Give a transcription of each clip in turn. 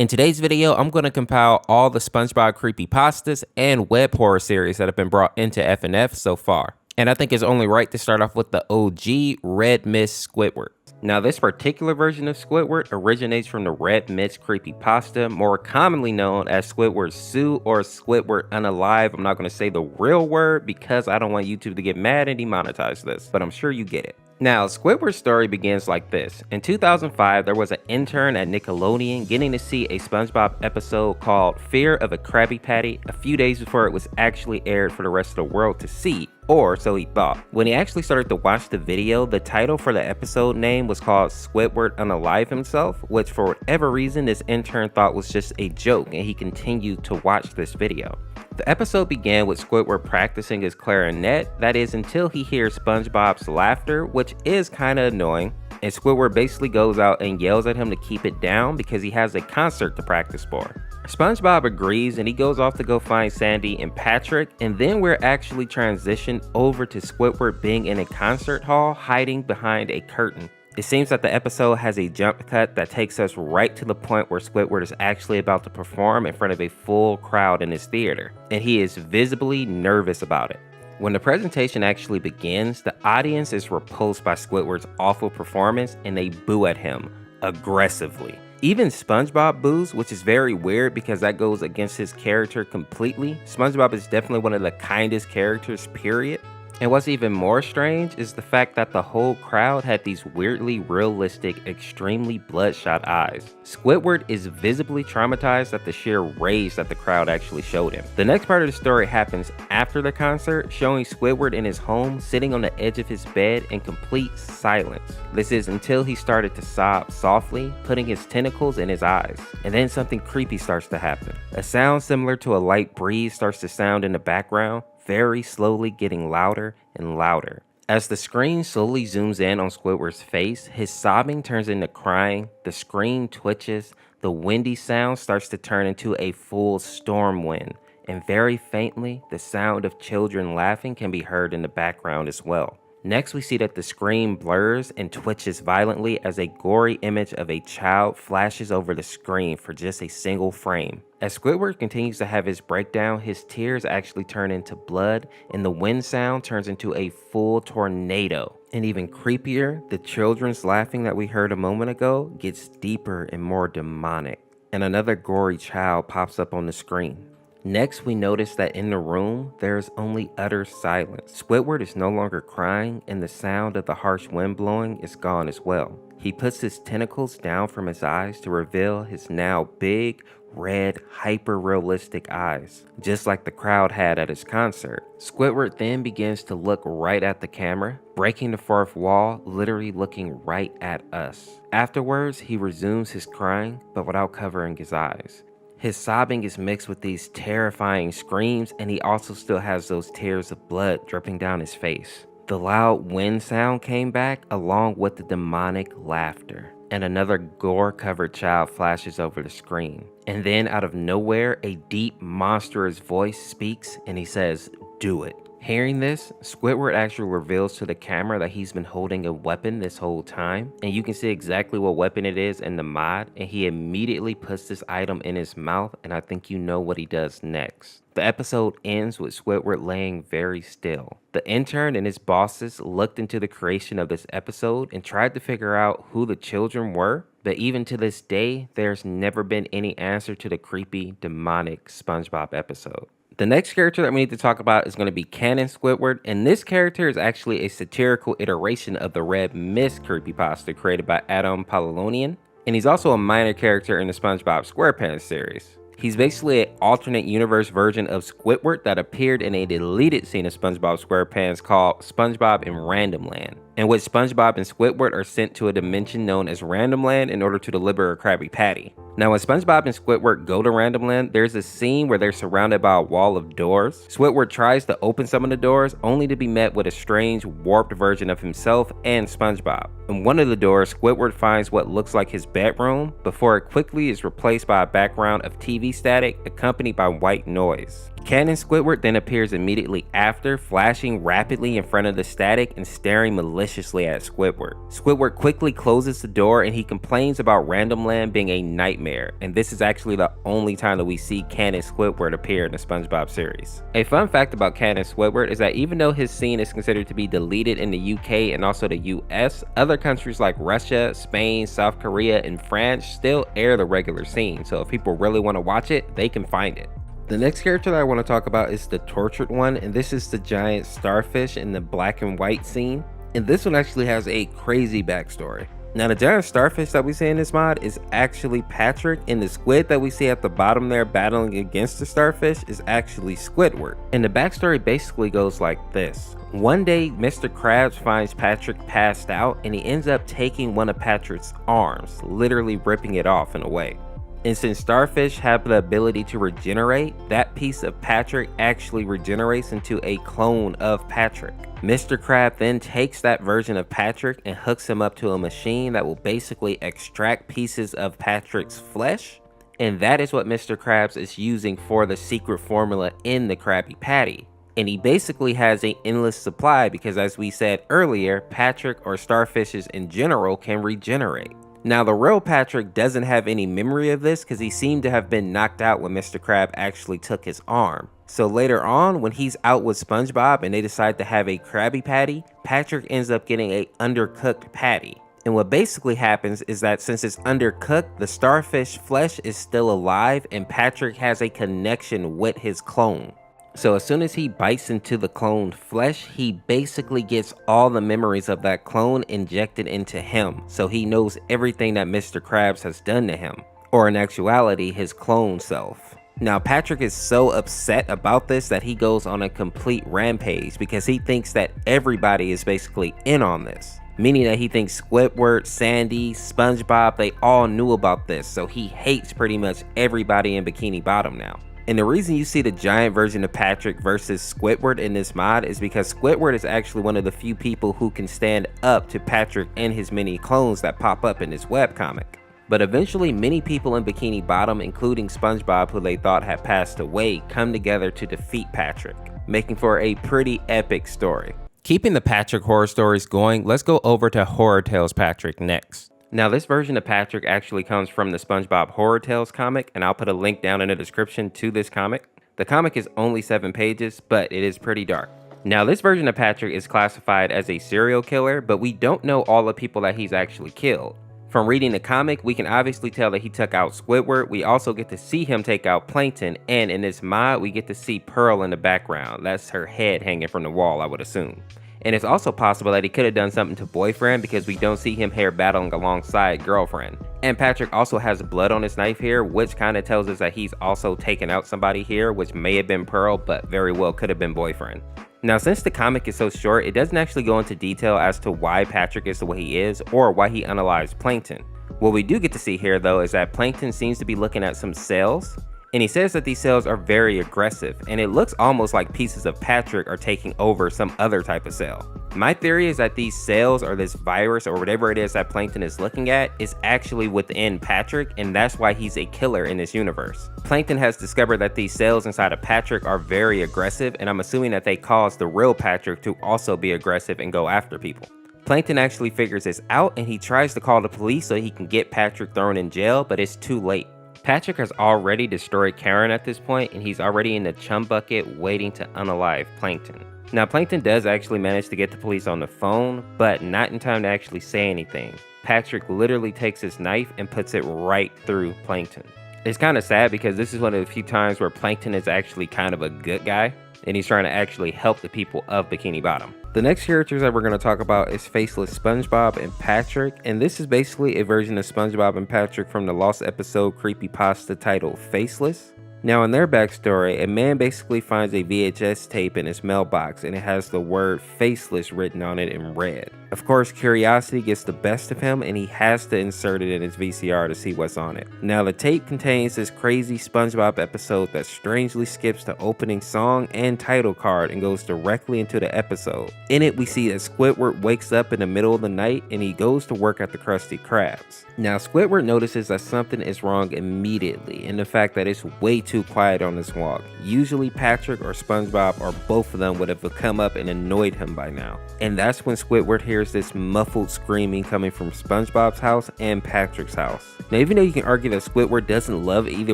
In today's video, I'm going to compile all the SpongeBob creepypastas and web horror series that have been brought into FNF so far. And I think it's only right to start off with the OG Red Mist Squidward. Now, this particular version of Squidward originates from the Red Mist creepypasta, more commonly known as Squidward Sue or Squidward Unalive. I'm not going to say the real word because I don't want YouTube to get mad and demonetize this, but I'm sure you get it. Now, Squidward's story begins like this. In 2005, there was an intern at Nickelodeon getting to see a SpongeBob episode called Fear of a Krabby Patty a few days before it was actually aired for the rest of the world to see, or so he thought. When he actually started to watch the video, the title for the episode name was called Squidward Unalive himself, which for whatever reason this intern thought was just a joke, and he continued to watch this video. The episode began with Squidward practicing his clarinet, that is until he hears SpongeBob's laughter, which is kinda annoying, and Squidward basically goes out and yells at him to keep it down because he has a concert to practice for. SpongeBob agrees and he goes off to go find Sandy and Patrick, and then we're actually transitioned over to Squidward being in a concert hall hiding behind a curtain. It seems that the episode has a jump cut that takes us right to the point where Squidward is actually about to perform in front of a full crowd in his theater, and he is visibly nervous about it. When the presentation actually begins, the audience is repulsed by Squidward's awful performance and they boo at him aggressively. Even SpongeBob boos, which is very weird because that goes against his character completely. SpongeBob is definitely one of the kindest characters, period. And what's even more strange is the fact that the whole crowd had these weirdly realistic, extremely bloodshot eyes. Squidward is visibly traumatized at the sheer rage that the crowd actually showed him. The next part of the story happens after the concert, showing Squidward in his home sitting on the edge of his bed in complete silence. This is until he started to sob softly, putting his tentacles in his eyes. And then something creepy starts to happen. A sound similar to a light breeze starts to sound in the background, very slowly getting louder and louder. As the screen slowly zooms in on Squidward's face, his sobbing turns into crying, the screen twitches, the windy sound starts to turn into a full storm wind, and very faintly, the sound of children laughing can be heard in the background as well. Next, we see that the screen blurs and twitches violently as a gory image of a child flashes over the screen for just a single frame. As Squidward continues to have his breakdown, his tears actually turn into blood, and the wind sound turns into a full tornado. And even creepier, the children's laughing that we heard a moment ago gets deeper and more demonic, and another gory child pops up on the screen. Next, we notice that in the room, there is only utter silence. Squidward is no longer crying, and the sound of the harsh wind blowing is gone as well. He puts his tentacles down from his eyes to reveal his now big, red, hyper-realistic eyes, just like the crowd had at his concert. Squidward then begins to look right at the camera, breaking the fourth wall, literally looking right at us. Afterwards, he resumes his crying, but without covering his eyes. His sobbing is mixed with these terrifying screams, and he also still has those tears of blood dripping down his face. The loud wind sound came back along with the demonic laughter, and another gore-covered child flashes over the screen. And then out of nowhere, a deep, monstrous voice speaks, and he says, "Do it." Hearing this, Squidward actually reveals to the camera that he's been holding a weapon this whole time, and you can see exactly what weapon it is in the mod, and he immediately puts this item in his mouth, and I think you know what he does next. The episode ends with Squidward laying very still. The intern and his bosses looked into the creation of this episode and tried to figure out who the children were, but even to this day, there's never been any answer to the creepy, demonic SpongeBob episode. The next character that we need to talk about is going to be Canon Squidward, and this character is actually a satirical iteration of the Red Mist creepypasta created by Adam Polilonian, and he's also a minor character in the SpongeBob SquarePants series. He's basically an alternate universe version of Squidward that appeared in a deleted scene of SpongeBob SquarePants called SpongeBob in Random Land, in which SpongeBob and Squidward are sent to a dimension known as Random Land in order to deliver a Krabby Patty. Now, when SpongeBob and Squidward go to Random Land, there's a scene where they're surrounded by a wall of doors. Squidward tries to open some of the doors, only to be met with a strange, warped version of himself and SpongeBob. In one of the doors, Squidward finds what looks like his bedroom, before it quickly is replaced by a background of TV static accompanied by white noise. Canon Squidward then appears immediately after, flashing rapidly in front of the static and staring maliciously maliciously at Squidward. Squidward quickly closes the door and he complains about Random Land being a nightmare, and this is actually the only time that we see Canon Squidward appear in the SpongeBob series. A fun fact about Canon Squidward is that even though his scene is considered to be deleted in the UK and also the US, other countries like Russia, Spain, South Korea, and France still air the regular scene, so if people really want to watch it, they can find it. The next character that I want to talk about is the tortured one, and this is the giant starfish in the black and white scene. And this one actually has a crazy backstory. Now the giant starfish that we see in this mod is actually Patrick, and the squid that we see at the bottom there battling against the starfish is actually Squidward. And the backstory basically goes like this. One day, Mr. Krabs finds Patrick passed out, and he ends up taking one of Patrick's arms, literally ripping it off in a way. And since starfish have the ability to regenerate, that piece of Patrick actually regenerates into a clone of Patrick. Mr. Krab then takes that version of Patrick and hooks him up to a machine that will basically extract pieces of Patrick's flesh. And that is what Mr. Krabs is using for the secret formula in the Krabby Patty. And he basically has an endless supply because, as we said earlier, Patrick or starfishes in general can regenerate. Now the real Patrick doesn't have any memory of this because he seemed to have been knocked out when Mr. Krab actually took his arm. So later on, when he's out with SpongeBob and they decide to have a Krabby Patty, Patrick ends up getting a undercooked patty. And what basically happens is that since it's undercooked, the starfish flesh is still alive and Patrick has a connection with his clone. So as soon as he bites into the cloned flesh, he basically gets all the memories of that clone injected into him. So he knows everything that Mr. Krabs has done to him, or in actuality, his clone self. Now Patrick is so upset about this that he goes on a complete rampage because he thinks that everybody is basically in on this. Meaning that he thinks Squidward, Sandy, SpongeBob, they all knew about this. So he hates pretty much everybody in Bikini Bottom now. And the reason you see the giant version of Patrick versus Squidward in this mod is because Squidward is actually one of the few people who can stand up to Patrick and his many clones that pop up in this webcomic. But eventually many people in Bikini Bottom, including SpongeBob, who they thought had passed away, come together to defeat Patrick, making for a pretty epic story. Keeping the Patrick horror stories going, let's go over to Horror Tales Patrick next. Now this version of Patrick actually comes from the SpongeBob Horror Tales comic, and I'll put a link down in the description to this comic. The comic is only 7 pages, but it is pretty dark. Now this version of Patrick is classified as a serial killer, but we don't know all the people that he's actually killed. From reading the comic, we can obviously tell that he took out Squidward. We also get to see him take out Plankton, and in this mod, we get to see Pearl in the background. That's her head hanging from the wall, I would assume. And it's also possible that he could have done something to Boyfriend because we don't see him here battling alongside Girlfriend. And Patrick also has blood on his knife here, which kind of tells us that he's also taken out somebody here, which may have been Pearl, but very well could have been Boyfriend. Now, since the comic is so short, it doesn't actually go into detail as to why Patrick is the way he is or why he unalives Plankton. What we do get to see here, though, is that Plankton seems to be looking at some cells, and he says that these cells are very aggressive, and it looks almost like pieces of Patrick are taking over some other type of cell. My theory is that these cells or this virus or whatever it is that Plankton is looking at is actually within Patrick, and that's why he's a killer in this universe. Plankton has discovered that these cells inside of Patrick are very aggressive, and I'm assuming that they cause the real Patrick to also be aggressive and go after people. Plankton actually figures this out, and he tries to call the police so he can get Patrick thrown in jail, but it's too late. Patrick has already destroyed Karen at this point, and he's already in the chum bucket waiting to unalive Plankton. Now Plankton does actually manage to get the police on the phone, but not in time to actually say anything. Patrick literally takes his knife and puts it right through Plankton. It's kind of sad because this is one of the few times where Plankton is actually kind of a good guy, and he's trying to actually help the people of Bikini Bottom. The next characters that we're going to talk about is Faceless SpongeBob and Patrick, and this is basically a version of SpongeBob and Patrick from the lost episode Creepypasta titled Faceless. Now in their backstory, a man basically finds a VHS tape in his mailbox and it has the word Faceless written on it in red. Of course, curiosity gets the best of him and he has to insert it in his VCR to see what's on it. Now the tape contains this crazy SpongeBob episode that strangely skips the opening song and title card and goes directly into the episode. In it, we see that Squidward wakes up in the middle of the night and he goes to work at the Krusty Krabs. Now Squidward notices that something is wrong immediately, and the fact that it's way too quiet on this walk. Usually Patrick or SpongeBob or both of them would have come up and annoyed him by now. And that's when Squidward hears hears this muffled screaming coming from SpongeBob's house and Patrick's house. Now, even though you can argue that Squidward doesn't love either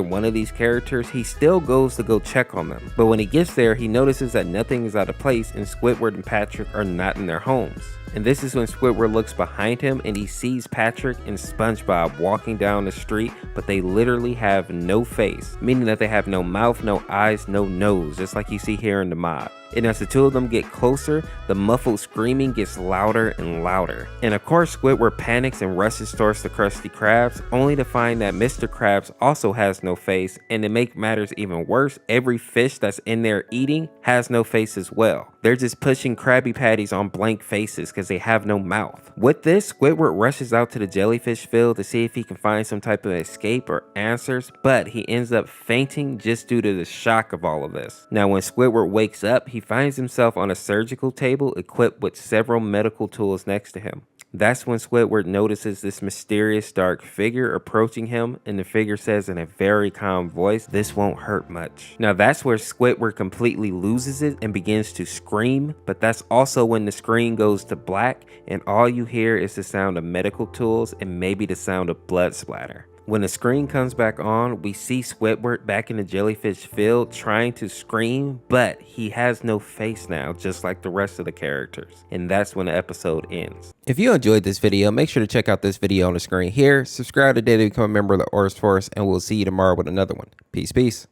one of these characters, he still goes to go check on them. But when he gets there, he notices that nothing is out of place and Squidward and Patrick are not in their homes. And this is when Squidward looks behind him and he sees Patrick and SpongeBob walking down the street, but they literally have no face, meaning that they have no mouth, no eyes, no nose, just like you see here in the mod. And as the two of them get closer, the muffled screaming gets louder and louder. And of course, Squidward panics and rushes towards the Krusty Krabs, only to find that Mr. Krabs also has no face, and to make matters even worse, every fish that's in there eating has no face as well. They're just pushing Krabby Patties on blank faces because they have no mouth. With this, Squidward rushes out to the jellyfish field to see if he can find some type of escape or answers, but he ends up fainting just due to the shock of all of this. Now, when Squidward wakes up, he finds himself on a surgical table equipped with several medical tools next to him. That's when Squidward notices this mysterious dark figure approaching him, and the figure says in a very calm voice, "This won't hurt much." Now that's where Squidward completely loses it and begins to scream, but that's also when the screen goes to black and all you hear is the sound of medical tools and maybe the sound of blood splatter. When the screen comes back on, we see Squidward back in the jellyfish field trying to scream, but he has no face now, just like the rest of the characters. And that's when the episode ends. If you enjoyed this video, make sure to check out this video on the screen here, subscribe today to become a member of the Orseofkorse, and we'll see you tomorrow with another one. Peace, peace.